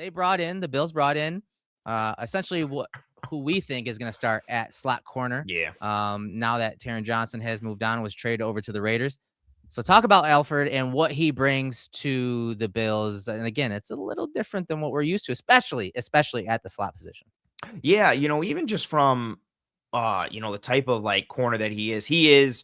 The Bills brought in essentially who we think is going to start at slot corner. Yeah. Now that Taron Johnson has moved on, was traded over to the Raiders. So talk about Alford and what he brings to the Bills. And again, it's a little different than what we're used to, especially at the slot position. Yeah, even just from the type of like corner that he is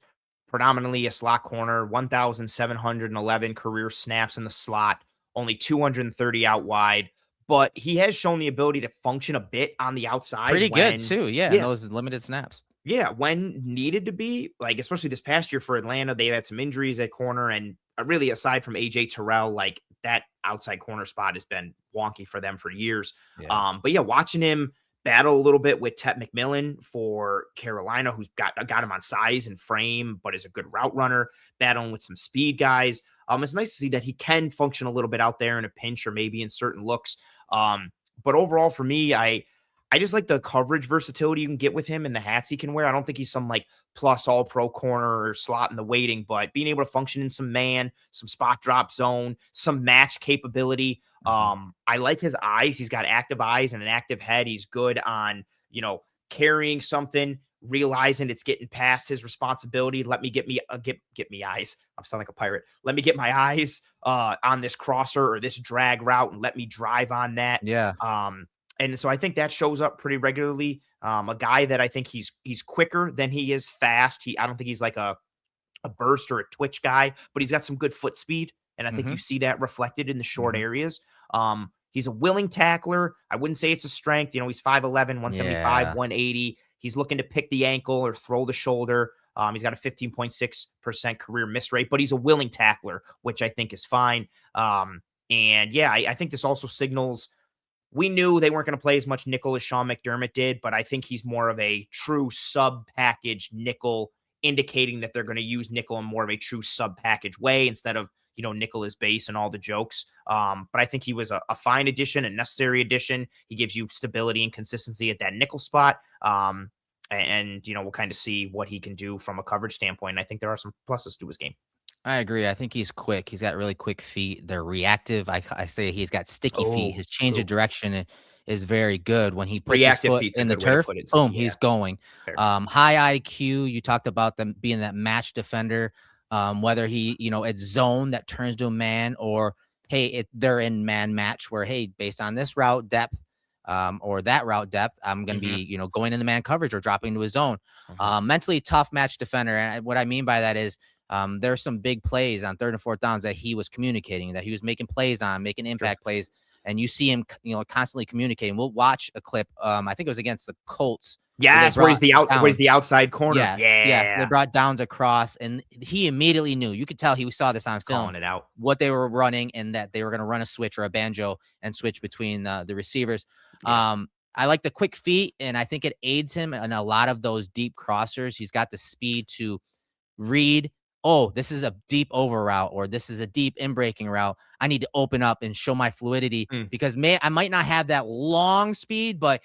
predominantly a slot corner, 1,711 career snaps in the slot, only 230 out wide, but he has shown the ability to function a bit on the outside Pretty good when too, yeah, in yeah, those limited snaps. yeah, when needed to be, like, especially this past year for Atlanta, they had some injuries at corner, and really aside from AJ Terrell, like that outside corner spot has been wonky for them for years. Yeah. But yeah, watching him battle a little bit with Tet McMillan for Carolina, who's got him on size and frame, but is a good route runner, battling with some speed guys. It's nice to see that he can function a little bit out there in a pinch or maybe in certain looks. But overall, for me, I just like the coverage versatility you can get with him and the hats he can wear. I don't think he's some like plus all pro corner or slot in the waiting, but being able to function in some man, some spot drop zone, some match capability. I like his eyes. He's got active eyes and an active head. He's good on, carrying something, realizing it's getting past his responsibility. Let me get me eyes. I'm sounding like a pirate. Let me get my eyes on this crosser or this drag route and let me drive on that. Yeah. And so I think that shows up pretty regularly. A guy that I think he's quicker than he is fast. I don't think he's like a burst or a twitch guy, but he's got some good foot speed. And I think you see that reflected in the short areas. He's a willing tackler. I wouldn't say it's a strength. He's 5'11", 175, 180. He's looking to pick the ankle or throw the shoulder. He's got a 15.6% career miss rate, but he's a willing tackler, which I think is fine. And yeah, I think this also signals we knew they weren't going to play as much nickel as Sean McDermott did, but I think he's more of a true sub-package nickel, indicating that they're going to use nickel in more of a true sub-package way instead of, nickel is base and all the jokes. But I think he was a fine addition, a necessary addition. He gives you stability and consistency at that nickel spot. And we'll kind of see what he can do from a coverage standpoint. And I think there are some pluses to his game. I agree. I think he's quick. He's got really quick feet. They're reactive. I say he's got sticky feet. His change of direction is very good. When he puts his foot in the turf, boom, he's going. High IQ. You talked about them being that match defender. Whether he, it's zone that turns to a man, or hey, they're in man match where, hey, based on this route depth, or that route depth, I'm going to be, going into man coverage or dropping into a zone. Mentally tough match defender. And what I mean by that is, there's some big plays on 3rd and 4th downs that he was communicating, that he was making plays on, making impact plays. And you see him, constantly communicating. We'll watch a clip. I think it was against the Colts. Yes, where he's the outside corner. Yes. They brought Downs across, and he immediately knew. You could tell we saw this on film. Calling it out. What they were running, and that they were going to run a switch or a banjo and switch between the receivers. Yeah. I like the quick feet, and I think it aids him in a lot of those deep crossers. He's got the speed to read, oh, this is a deep over route, or this is a deep in-breaking route. I need to open up and show my fluidity because I might not have that long speed, but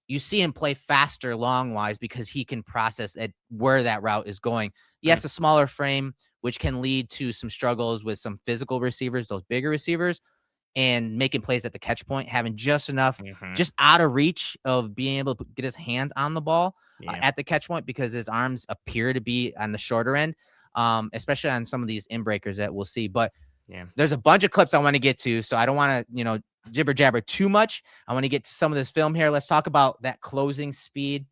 you see him play faster long-wise because he can process where that route is going. Yes, a smaller frame, which can lead to some struggles with some physical receivers, those bigger receivers, and making plays at the catch point, having just enough, just out of reach of being able to get his hands on the ball at the catch point, because his arms appear to be on the shorter end. Especially on some of these in-breakers that we'll see. But there's a bunch of clips I want to get to, so I don't want to, jibber jabber too much. I want to get to some of this film here. Let's talk about that closing speed.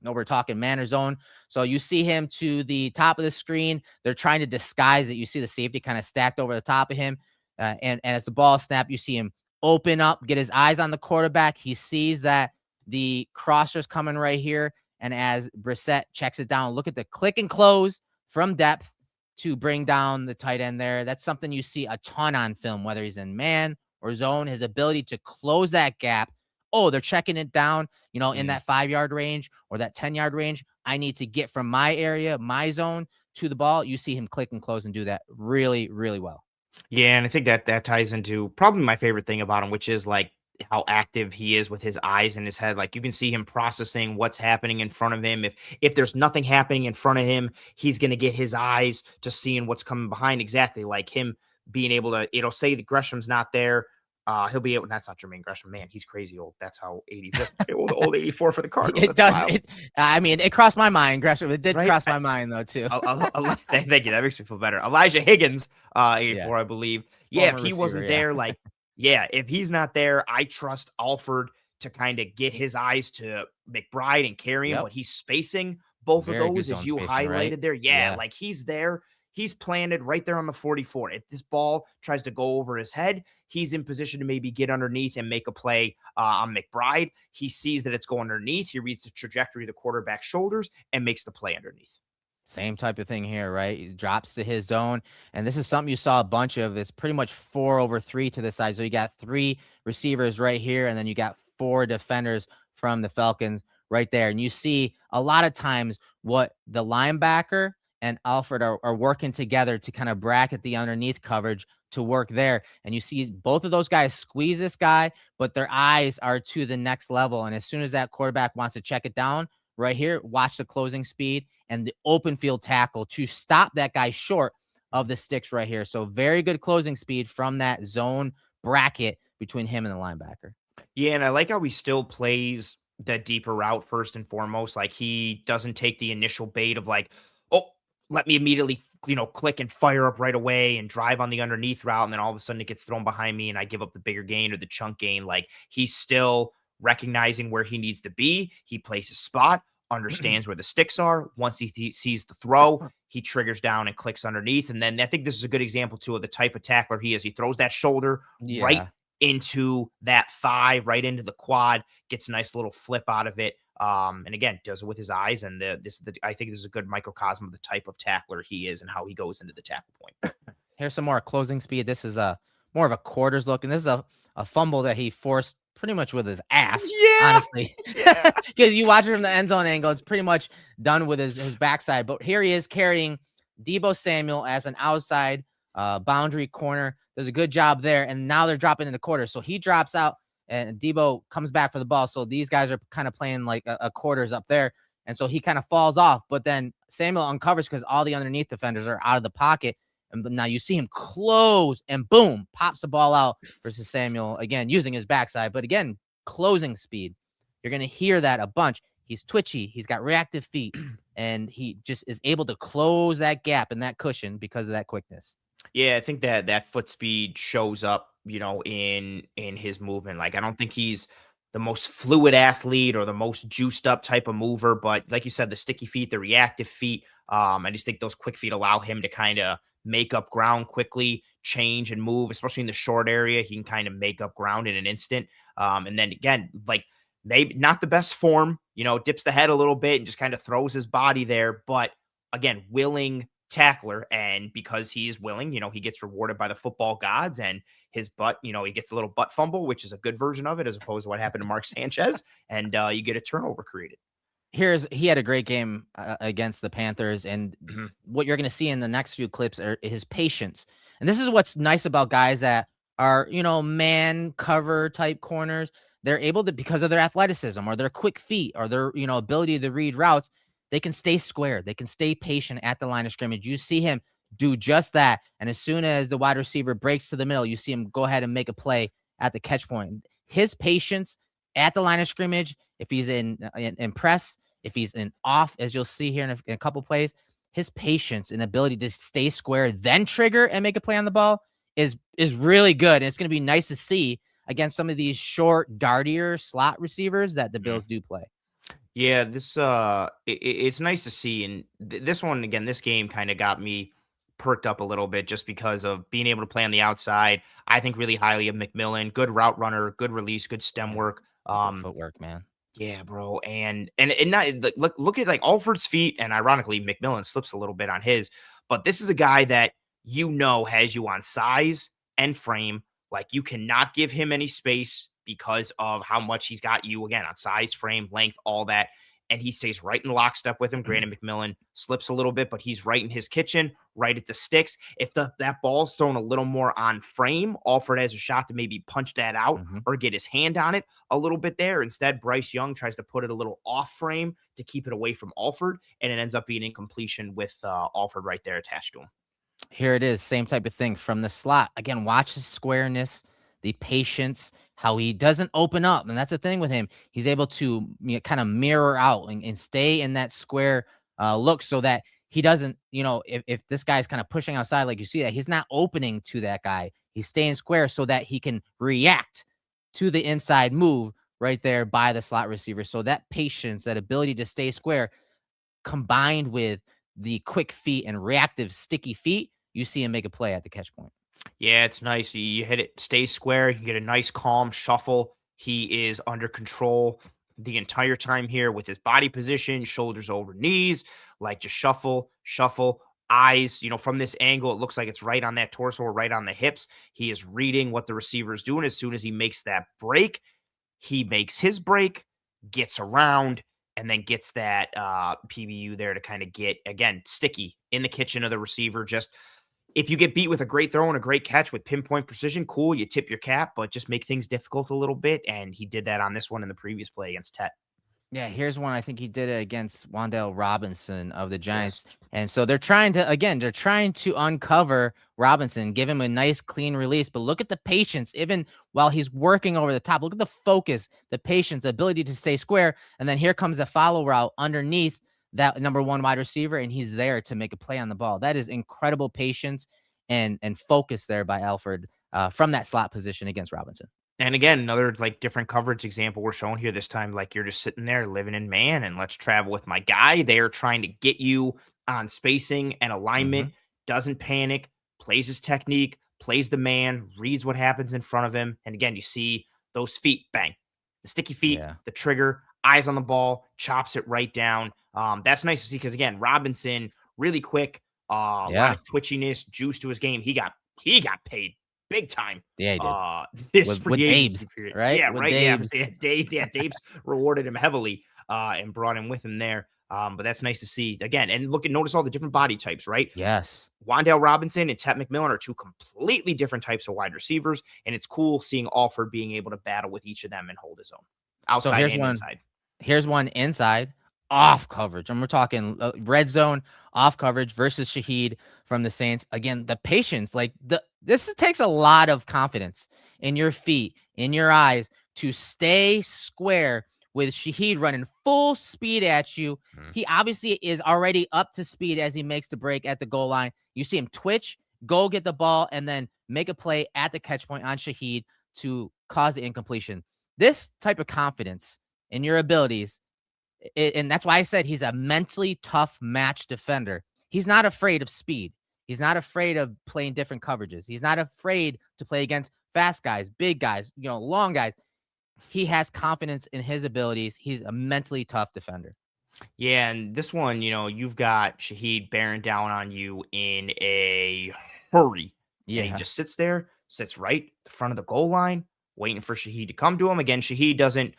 We're talking man or zone. So you see him to the top of the screen. They're trying to disguise it. You see the safety kind of stacked over the top of him. And as the ball snap, you see him open up, get his eyes on the quarterback. He sees that the crosser's coming right here. And as Brissett checks it down, look at the click and close from depth to bring down the tight end there. That's something you see a ton on film, whether he's in man or zone, his ability to close that gap. Oh, they're checking it down, in that 5-yard range or that 10-yard range. I need to get from my area, my zone, to the ball. You see him click and close and do that really, really well. Yeah, and I think that ties into probably my favorite thing about him, which is like how active he is with his eyes and his head. Like you can see him processing what's happening in front of him. If there's nothing happening in front of him, he's going to get his eyes to seeing what's coming behind. Exactly like him being able to, it'll say the Gresham's not there. He'll be able. That's not Jermaine Gresham, man. He's crazy old. That's how 85, old 84 for the Cardinals. It That's does. wild, I mean, it crossed my mind, Gresham. It did right? cross my mind though too. Thank you. That makes me feel better. Elijah Higgins, Yeah, 84, I believe. Yeah, if former he receiver. wasn't Yeah, there, like, yeah, if he's not there, I trust Alford to kind of get his eyes to McBride and carry him, yep. but he's spacing both of Very good those as zone you spacing, right? highlighted there. Yeah, Yeah, like he's there. He's planted right there on the 44. If this ball tries to go over his head, he's in position to maybe get underneath and make a play on McBride. He sees that it's going underneath. He reads the trajectory of the quarterback's shoulders and makes the play underneath. same type of thing here, right? He drops to his zone, and this is something you saw a bunch of. It's pretty much 4/3 to the side. So you got 3 receivers right here, and then you got 4 defenders from the Falcons right there. And you see a lot of times what the linebacker and Alfred are working together to kind of bracket the underneath coverage to work there. And you see both of those guys squeeze this guy, but their eyes are to the next level. And as soon as that quarterback wants to check it down, right here, watch the closing speed and the open field tackle to stop that guy short of the sticks right here. So very good closing speed from that zone bracket between him and the linebacker. Yeah, and I like how he still plays the deeper route first and foremost. Like he doesn't take the initial bait of like, oh, let me immediately, click and fire up right away and drive on the underneath route. And then all of a sudden it gets thrown behind me and I give up the bigger gain or the chunk gain. Like he's still recognizing where he needs to be. He plays his spot, understands where the sticks are. Once he sees the throw, he triggers down and clicks underneath. And then I think this is a good example too of the type of tackler he is. He throws that shoulder right Yeah. into that thigh, right into the quad, gets a nice little flip out of it. And again, does it with his eyes. And I think this is a good microcosm of the type of tackler he is and how he goes into the tackle point. Here's some more closing speed. This is a more of a quarters look, and this is a fumble that he forced pretty much with his ass, Yeah. honestly. Yeah. Because you watch it from the end zone angle, it's pretty much done with his backside. But here he is carrying Deebo Samuel as an outside boundary corner. Does a good job there, and now they're dropping in the quarter. So he drops out, and Deebo comes back for the ball. So these guys are kind of playing like a quarters up there, and so he kind of falls off. But then Samuel uncovers because all the underneath defenders are out of the pocket. And now you see him close and boom, pops the ball out versus Samuel again using his backside. But again, closing speed. You're going to hear that a bunch. He's twitchy. He's got reactive feet, and he just is able to close that gap and that cushion because of that quickness. Yeah, I think that foot speed shows up, in his movement. Like I don't think he's the most fluid athlete or the most juiced up type of mover, but like you said, the sticky feet, the reactive feet, I just think those quick feet allow him to kind of make up ground quickly, change and move, especially in the short area. He can kind of make up ground in an instant. And then again, like maybe not the best form, dips the head a little bit and just kind of throws his body there. But again, willing tackler. And because he's willing, he gets rewarded by the football gods and his butt, he gets a little butt fumble, which is a good version of it as opposed to what happened to Mark Sanchez. And you get a turnover created. He had a great game against the Panthers, and Mhm. what you're going to see in the next few clips are his patience. And this is what's nice about guys that are, man cover type corners. They're able to, because of their athleticism or their quick feet or their, ability to read routes, they can stay square. They can stay patient at the line of scrimmage. You see him do just that. And as soon as the wide receiver breaks to the middle, you see him go ahead and make a play at the catch point. His patience at the line of scrimmage, if he's in press, if he's in off, as you'll see here in a couple plays, his patience and ability to stay square, then trigger and make a play on the ball is really good. And it's going to be nice to see against some of these short, dartier slot receivers that the Bills do play. Yeah, it's nice to see. And this one, again, this game kind of got me perked up a little bit just because of being able to play on the outside. I think really highly of McMillan, good route runner, good release, good stem work. The footwork, man. Yeah, bro, and not like, look at like Alford's feet, and ironically, McMillan slips a little bit on his, but this is a guy that has you on size and frame. Like you cannot give him any space because of how much he's got you again on size, frame, length, all that. And he stays right in lockstep with him. Granted, McMillan slips a little bit, but he's right in his kitchen, right at the sticks. If that ball's thrown a little more on frame, Alford has a shot to maybe punch that out or get his hand on it a little bit there. Instead, Bryce Young tries to put it a little off frame to keep it away from Alford, and it ends up being incompletion with Alford right there attached to him. Here it is, same type of thing from the slot. Again, watch his squareness, the patience, how he doesn't open up. And that's the thing with him. He's able to kind of mirror out and stay in that square look so that he doesn't, if this guy's kind of pushing outside, like you see that, he's not opening to that guy. He's staying square so that he can react to the inside move right there by the slot receiver. So that patience, that ability to stay square, combined with the quick feet and reactive sticky feet, you see him make a play at the catch point. Yeah, it's nice. You hit it, stay square. You get a nice, calm shuffle. He is under control the entire time here with his body position, shoulders over knees, like just shuffle, shuffle. Eyes, from this angle, it looks like it's right on that torso or right on the hips. He is reading what the receiver is doing. As soon as he makes that break, he makes his break, gets around, and then gets that PBU there to kind of get, again, sticky in the kitchen of the receiver. Just if you get beat with a great throw and a great catch with pinpoint precision, cool, you tip your cap, but just make things difficult a little bit. And he did that on this one in the previous play against Tet. Yeah, here's one. I think he did it against Wan'Dale Robinson of the Yes. Giants. And so they're trying to uncover Robinson, give him a nice clean release. But look at the patience, even while he's working over the top. Look at the focus, the patience, the ability to stay square. And then here comes a follow route underneath that number one wide receiver, and he's there to make a play on the ball. That is incredible patience and focus there by Alford from that slot position against Robinson. And again, another like different coverage example we're showing here this time. Like you're just sitting there living in man and let's travel with my guy. They're trying to get you on spacing and alignment, doesn't panic, plays his technique, plays the man, reads what happens in front of him. And again, you see those feet, bang, the sticky feet, Yeah. the trigger, eyes on the ball, chops it right down. That's nice to see because again, Robinson really quick, a lot of twitchiness, juice to his game. He got paid big time. Yeah, he did. This With free agency Dabes, period. right? Yeah, With right. Dabes. Yeah, Dabes rewarded him heavily and brought him with him there. But that's nice to see again. And notice all the different body types, right? Yes. Wan'Dale Robinson and Tet McMillan are two completely different types of wide receivers, and it's cool seeing Alford being able to battle with each of them and hold his own outside and inside. Here's one inside off coverage, and we're talking red zone off coverage versus Shaheed from the Saints. Again, the patience, this takes a lot of confidence in your feet, in your eyes to stay square with Shaheed running full speed at you. He obviously is already up to speed as he makes the break at the goal line. You see him twitch, go get the ball, and then make a play at the catch point on Shaheed to cause the incompletion. This type of confidence in your abilities, and that's why I said he's a mentally tough match defender. He's not afraid of speed. He's not afraid of playing different coverages. He's not afraid to play against fast guys, big guys, long guys. He has confidence in his abilities. He's a mentally tough defender. Yeah, and this one, you've got Shaheed bearing down on you in a hurry. Yeah. And he just sits there, sits right at the front of the goal line, waiting for Shaheed to come to him. Again, Shaheed doesn't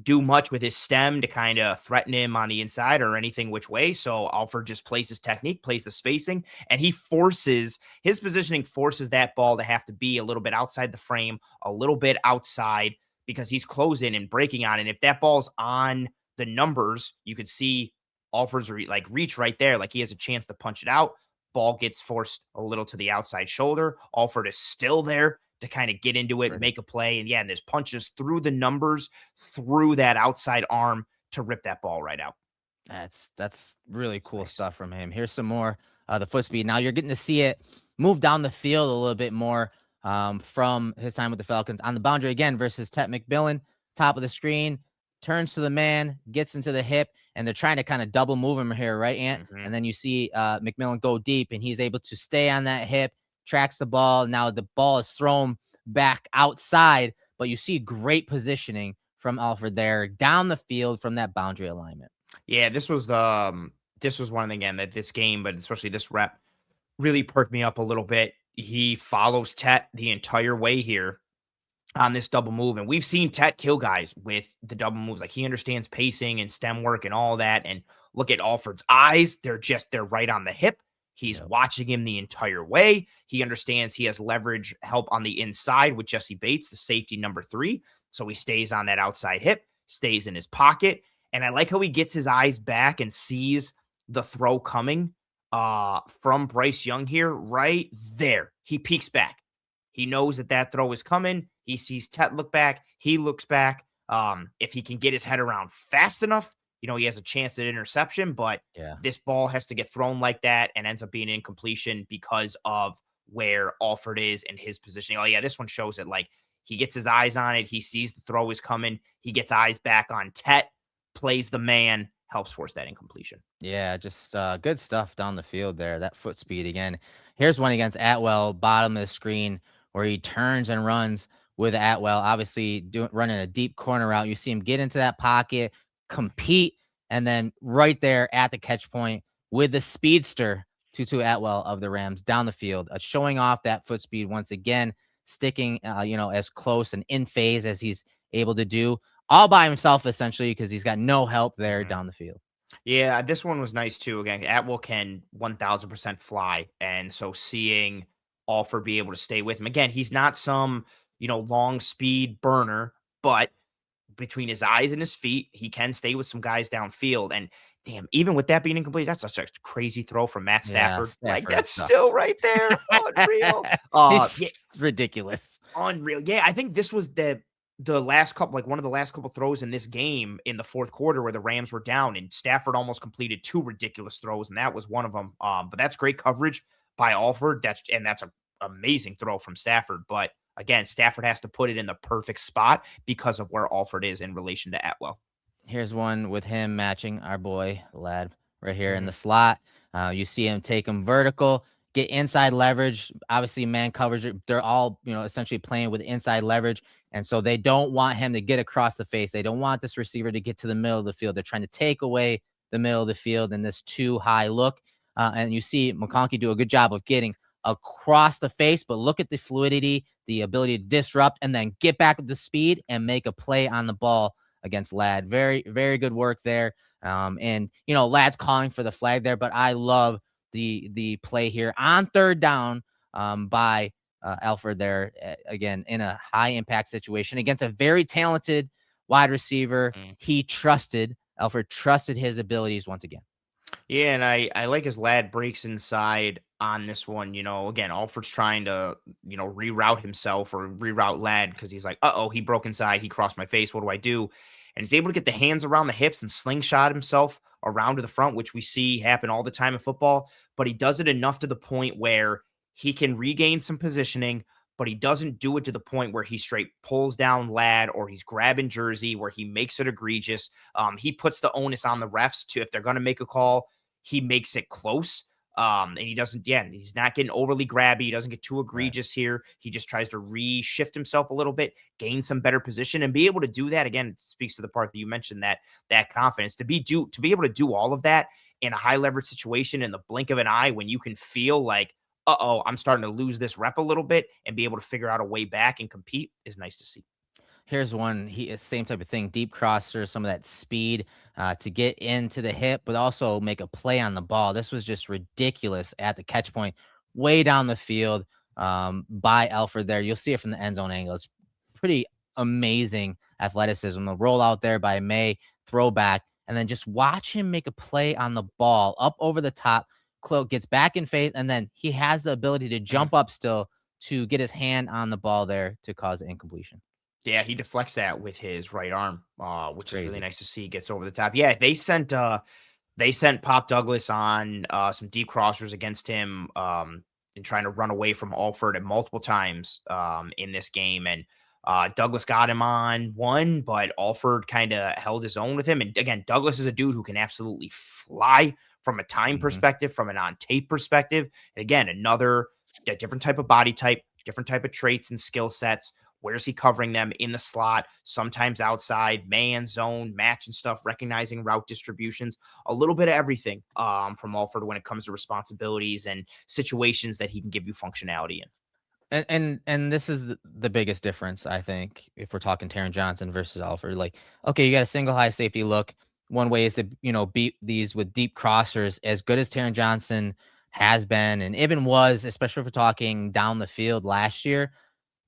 do much with his stem to kind of threaten him on the inside or anything which way. So Alford just plays his technique, plays the spacing, and his positioning forces that ball to have to be a little bit outside the frame, a little bit outside because he's closing and breaking on. And if that ball's on the numbers, you could see Alford's reach right there. Like he has a chance to punch it out. Ball gets forced a little to the outside shoulder. Alford is still there to kind of get into it, make a play. And and there's punches through the numbers, through that outside arm to rip that ball right out. That's really cool stuff from him. Here's some more the foot speed. Now you're getting to see it move down the field a little bit more from his time with the Falcons on the boundary again versus Tet McMillan. Top of the screen, turns to the man, gets into the hip, and they're trying to kind of double move him here, right, Ant? And then you see McMillan go deep, and he's able to stay on that hip, tracks the ball. Now the ball is thrown back outside, but you see great positioning from Alford there down the field from that boundary alignment. Yeah, this was one again that this game, but especially this rep, really perked me up a little bit. He follows Tet the entire way here on this double move, and we've seen Tet kill guys with the double moves. Like he understands pacing and stem work and all that. And look at Alford's eyes; they're right on the hip. He's watching him the entire way. He understands he has leverage help on the inside with Jesse Bates, the safety number 3. So he stays on that outside hip, stays in his pocket. And I like how he gets his eyes back and sees the throw coming from Bryce Young here right there. He peeks back. He knows that throw is coming. He sees Tet look back. He looks back. If he can get his head around fast enough, he has a chance at interception, but Yeah. this ball has to get thrown like that and ends up being incompletion because of where Alford is and his positioning. Oh, yeah, this one shows it. Like, he gets his eyes on it. He sees the throw is coming. He gets eyes back on Tet, plays the man, helps force that incompletion. Yeah, just good stuff down the field there. That foot speed again. Here's one against Atwell, bottom of the screen, where he turns and runs with Atwell. Obviously, running a deep corner route. You see him get into that pocket, compete, and then right there at the catch point with the speedster Tutu Atwell of the Rams down the field, showing off that foot speed once again, sticking as close and in phase as he's able to do, all by himself essentially because he's got no help there Mhm. down the field. Yeah, this one was nice too. Again, Atwell can 1000% fly. And so seeing Alford be able to stay with him again, he's not some, long speed burner, but between his eyes and his feet, he can stay with some guys downfield. And damn, even with that being incomplete, that's such a crazy throw from Matt Yeah, Stafford. Like, Stafford that's still sucks. right there. Unreal. Yeah, It's ridiculous. unreal. Yeah, I think this was the last couple, like one of the last couple throws in this game in the fourth quarter where the Rams were down and Stafford almost completed two ridiculous throws, and that was one of them. But that's great coverage by Alford. That's an amazing throw from Stafford. But again, Stafford has to put it in the perfect spot because of where Alford is in relation to Atwell. Here's one with him matching our boy Lad right here in Mhm. the slot. You see him take him vertical, get inside leverage. Obviously, man coverage. They're all essentially playing with inside leverage, and so they don't want him to get across the face. They don't want this receiver to get to the middle of the field. They're trying to take away the middle of the field in this too high look. And you see McConkey do a good job of getting across the face, but look at the fluidity, the ability to disrupt, and then get back up to speed and make a play on the ball against Lad. Very, very good work there. And Lad's calling for the flag there, but I love the play here on third down by Alford there again in a high impact situation against a very talented wide receiver. Alford trusted his abilities once again. Yeah, and I like his Lad breaks inside on this one. Again, Alford's trying to, reroute himself or reroute Lad because he's like, uh-oh, he broke inside. He crossed my face. What do I do? And he's able to get the hands around the hips and slingshot himself around to the front, which we see happen all the time in football. But he does it enough to the point where he can regain some positioning, but he doesn't do it to the point where he straight pulls down Lad or he's grabbing Jersey where he makes it egregious. He puts the onus on the refs to, if they're going to make a call, he makes it close. And he doesn't, yeah, he's not getting overly grabby. He doesn't get too Right. egregious here. He just tries to reshift himself a little bit, gain some better position, and be able to do that. Again, it speaks to the part that you mentioned, that confidence to be able to do all of that in a high leverage situation in the blink of an eye when you can feel like, uh-oh, I'm starting to lose this rep a little bit and be able to figure out a way back and compete is nice to see. Here's one. Same type of thing. Deep crosser, some of that speed to get into the hip, but also make a play on the ball. This was just ridiculous at the catch point, way down the field by Alford. There, you'll see it from the end zone angle. It's pretty amazing athleticism. The roll out there by May, throwback, and then just watch him make a play on the ball up over the top. Gets back in phase, and then he has the ability to Mhm. jump up still to get his hand on the ball there to cause incompletion. Yeah, he deflects that with his right arm, which is really Crazy. nice to see. Gets over the top. Yeah, they sent Pop Douglas on some deep crossers against him and trying to run away from Alford at multiple times in this game. And Douglas got him on one, but Alford kind of held his own with him. And again, Douglas is a dude who can absolutely fly from a time Mhm. perspective, from an on tape perspective. And again, a different type of body type, different type of traits and skill sets. Where's he covering them in the slot? Sometimes outside, man, zone, match and stuff, recognizing route distributions, a little bit of everything from Alford when it comes to responsibilities and situations that he can give you functionality in. And this is the biggest difference, I think, if we're talking Taron Johnson versus Alford. Like, okay, you got a single high safety look. One way is to, beat these with deep crossers, as good as Taron Johnson has been and even was, especially if we're talking down the field last year.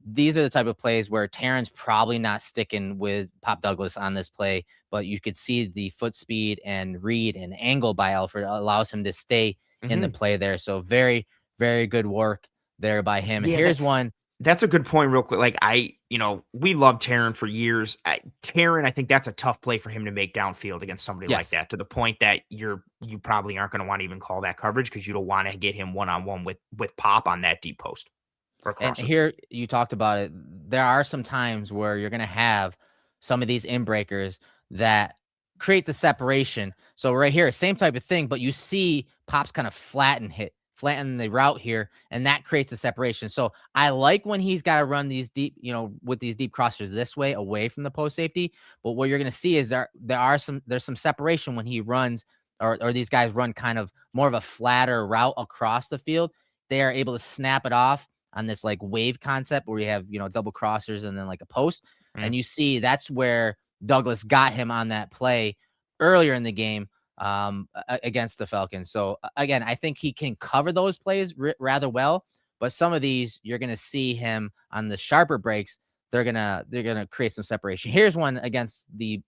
These are the type of plays where Taron's probably not sticking with Pop Douglas on this play, but you could see the foot speed and read and angle by Alfred allows him to stay in the Hmm. play there. So very, very good work there by him. Yeah, Here's one. That's a good point real quick. Like we loved Taryn for years. Taryn, I think that's a tough play for him to make downfield against somebody like Yes. that, to the point that you probably aren't going to want to even call that coverage because you don't want to get him one-on-one with Pop on that deep post or And crosser. here you talked about it. There are some times where you're going to have some of these inbreakers that create the separation. So right here, same type of thing, but you see Pops kind of flatten the route here, and that creates a separation. So I like when he's got to run these deep, with these deep crossers this way away from the post safety. But what you're going to see is there's some separation when he runs, or these guys run kind of more of a flatter route across the field. They are able to snap it off on this like wave concept where we have, double crossers and then like a post. Mm. And you see that's where Douglas got him on that play earlier in the game against the Falcons. So again, I think he can cover those plays rather well, but some of these you're going to see him on the sharper breaks. They're going to create some separation. Here's one against the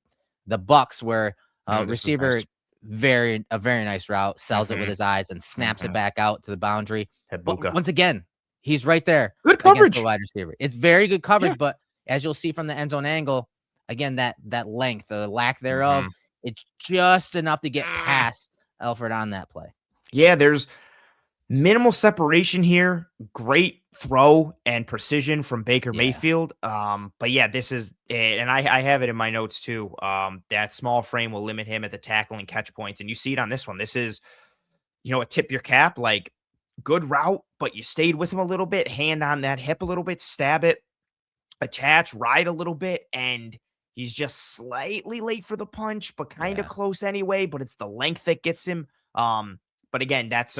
Bucks where This is nice. receiver a very nice route, sells it with his eyes and snaps it back out to the boundary. But once again, he's right there Good against the coverage. wide receiver. It's very good coverage, Yeah. but as you'll see from the end zone angle, again, that length, the lack thereof, it's just enough to get past Alford on that play. Yeah, there's minimal separation here. Great throw and precision from Baker Mayfield. But yeah, this is it. And I have it in my notes too. That small frame will limit him at the tackle and catch points. And you see it on this one. This is, a tip your cap, like good route, but you stayed with him a little bit, hand on that hip a little bit, stab it, attach, ride a little bit, and he's just slightly late for the punch, but kind of close anyway. But it's the length that gets him. But again, that's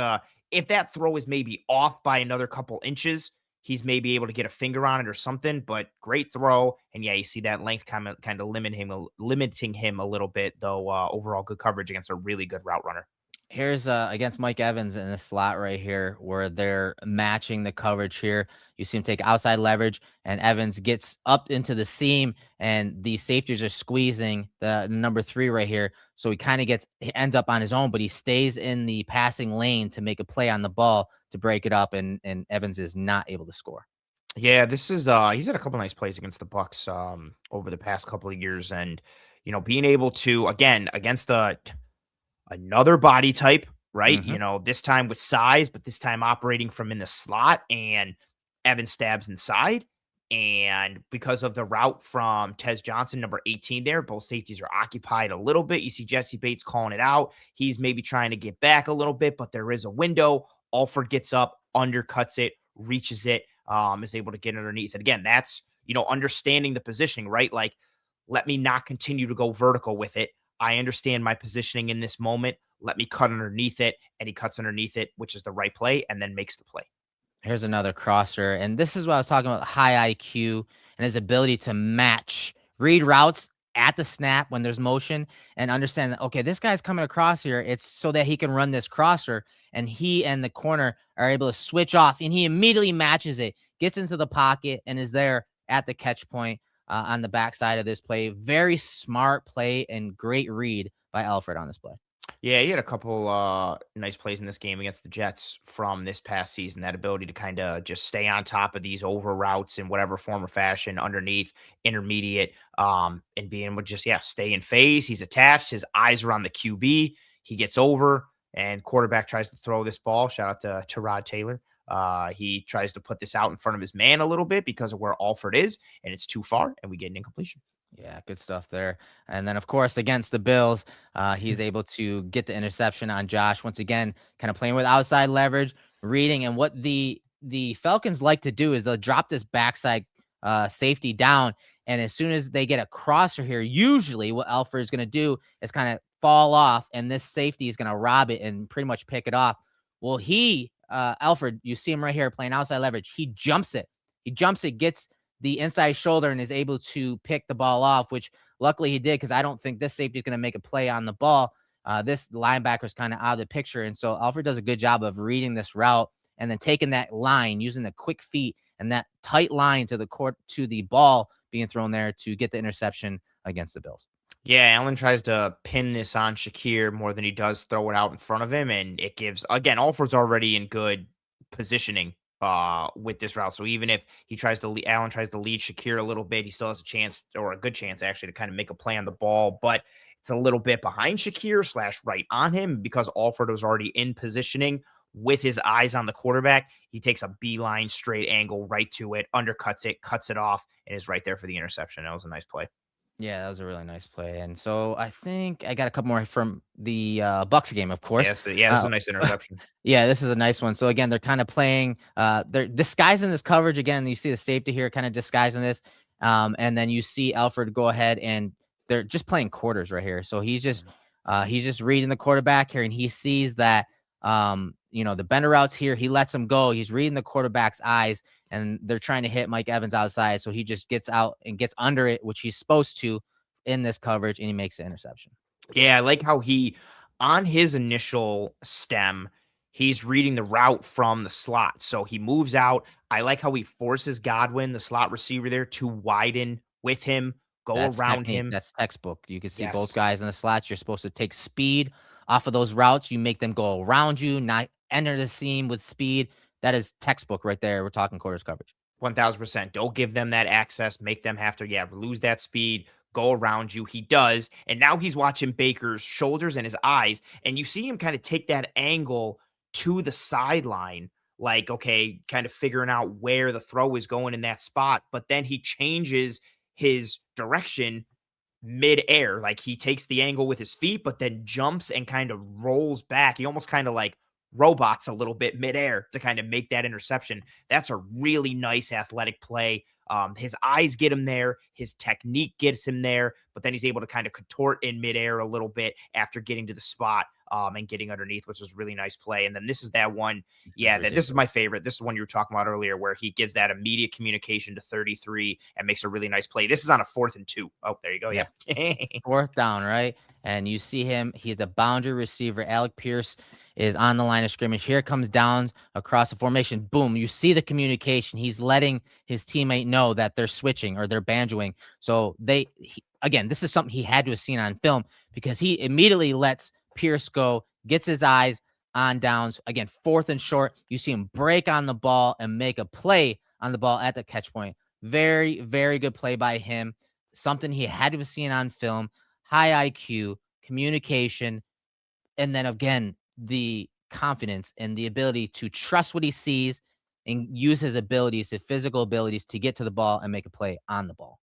if that throw is maybe off by another couple inches, he's maybe able to get a finger on it or something. But great throw, and yeah, you see that length kind of limiting him a little bit, though. Overall, good coverage against a really good route runner. Here's against Mike Evans in the slot right here where they're matching the coverage here. You see him take outside leverage, and Evans gets up into the seam, and the safeties are squeezing the number 3 right here. So he ends up on his own, but he stays in the passing lane to make a play on the ball to break it up, and Evans is not able to score. Yeah, this is he's had a couple nice plays against the Bucks over the past couple of years, and being able to, again, against another body type, right? This time with size, but this time operating from in the slot, and Evan stabs inside. And because of the route from Tez Johnson, number 18 there, both safeties are occupied a little bit. You see Jesse Bates calling it out. He's maybe trying to get back a little bit, but there is a window. Alford gets up, undercuts it, reaches it, is able to get underneath it. Again, that's, understanding the positioning, right? Like, let me not continue to go vertical with it. I understand my positioning in this moment. Let me cut underneath it. And he cuts underneath it, which is the right play, and then makes the play. Here's another crosser. And this is what I was talking about, high IQ and his ability to read routes at the snap when there's motion and understand that, okay, this guy's coming across here. It's so that he can run this crosser, and he and the corner are able to switch off, and he immediately matches it, gets into the pocket, and is there at the catch point on the backside of this play. Very smart play and great read by Alfred on this play. Yeah, he had a couple nice plays in this game against the Jets from this past season. That ability to kind of just stay on top of these over routes in whatever form or fashion, underneath, intermediate, and being able to just stay in phase. He's attached. His eyes are on the QB. He gets over, and quarterback tries to throw this ball. Shout out to Rod Taylor. He tries to put this out in front of his man a little bit because of where Alford is, and it's too far, and we get an incompletion. Yeah, good stuff there. And then, of course, against the Bills, he's able to get the interception on Josh. Once again, kind of playing with outside leverage, reading. And what the Falcons like to do is they'll drop this backside safety down. And as soon as they get a crosser here, usually what Alfred is going to do is kind of fall off, and this safety is going to rob it and pretty much pick it off. Well, Alfred, you see him right here playing outside leverage. He jumps it. Gets the inside shoulder, and is able to pick the ball off, which luckily he did, because I don't think this safety is going to make a play on the ball. This linebacker is kind of out of the picture. And so Alfred does a good job of reading this route and then taking that line, using the quick feet and that tight line to the ball being thrown there to get the interception against the Bills. Yeah, Allen tries to pin this on Shakir more than he does throw it out in front of him. And it gives, again, Alford's already in good positioning with this route. So even if he tries to Allen tries to lead Shakir a little bit, he still has a chance, or a good chance actually, to kind of make a play on the ball. But it's a little bit behind Shakir slash right on him, because Alford was already in positioning with his eyes on the quarterback. He takes a beeline straight angle right to it, undercuts it, cuts it off, and is right there for the interception. That was a nice play. Yeah, that was a really nice play. And so I think I got a couple more from the Bucks game, of course. Yeah, this is Uh, a nice interception. yeah, this is a nice one. So again, they're kind of playing, they're disguising this coverage again. You see the safety here kind of disguising this. And then you see Alfred go ahead and they're just playing quarters right here. So he's just reading the quarterback here, and he sees that the bender routes here, he lets him go. He's reading the quarterback's eyes, and they're trying to hit Mike Evans outside. So he just gets out and gets under it, which he's supposed to in this coverage, and he makes the interception. Yeah, I like how on his initial stem, he's reading the route from the slot. So he moves out. I like how he forces Godwin, the slot receiver there, to widen with him, go That's around technique. him. That's textbook. You can see both Yes. guys in the slots. You're supposed to take speed off of those routes. You make them go around you, not enter the seam with speed. That is textbook right there. We're talking quarters coverage. 1000%. Don't give them that access. Make them have to, lose that speed, go around you. He does. And now he's watching Baker's shoulders and his eyes. And you see him kind of take that angle to the sideline, like, okay, kind of figuring out where the throw is going in that spot. But then he changes his direction midair. Like, he takes the angle with his feet, but then jumps and kind of rolls back. He almost kind of like robots a little bit midair to kind of make that interception. That's a really nice athletic play. His eyes get him there. His technique gets him there, but then he's able to kind of contort in midair a little bit after getting to the spot and getting underneath, which was a really nice play. And then this is that one. Yeah, this is my favorite. This is one you were talking about earlier, where he gives that immediate communication to 33 and makes a really nice play. This is on a 4th and 2. Oh, there you go. Yeah. 4th down, right? And you see him. He's the boundary receiver. Alec Pierce is on the line of scrimmage. Here comes Downs across the formation. Boom. You see the communication. He's letting his teammate know that they're switching or they're banjoing. So again, this is something he had to have seen on film, because he immediately lets Pierce go, gets his eyes on Downs. Again, 4th and short. You see him break on the ball and make a play on the ball at the catch point. Very, very good play by him. Something he had to have seen on film. High IQ, communication, and then again, the confidence and the ability to trust what he sees and use his abilities, his physical abilities, to get to the ball and make a play on the ball.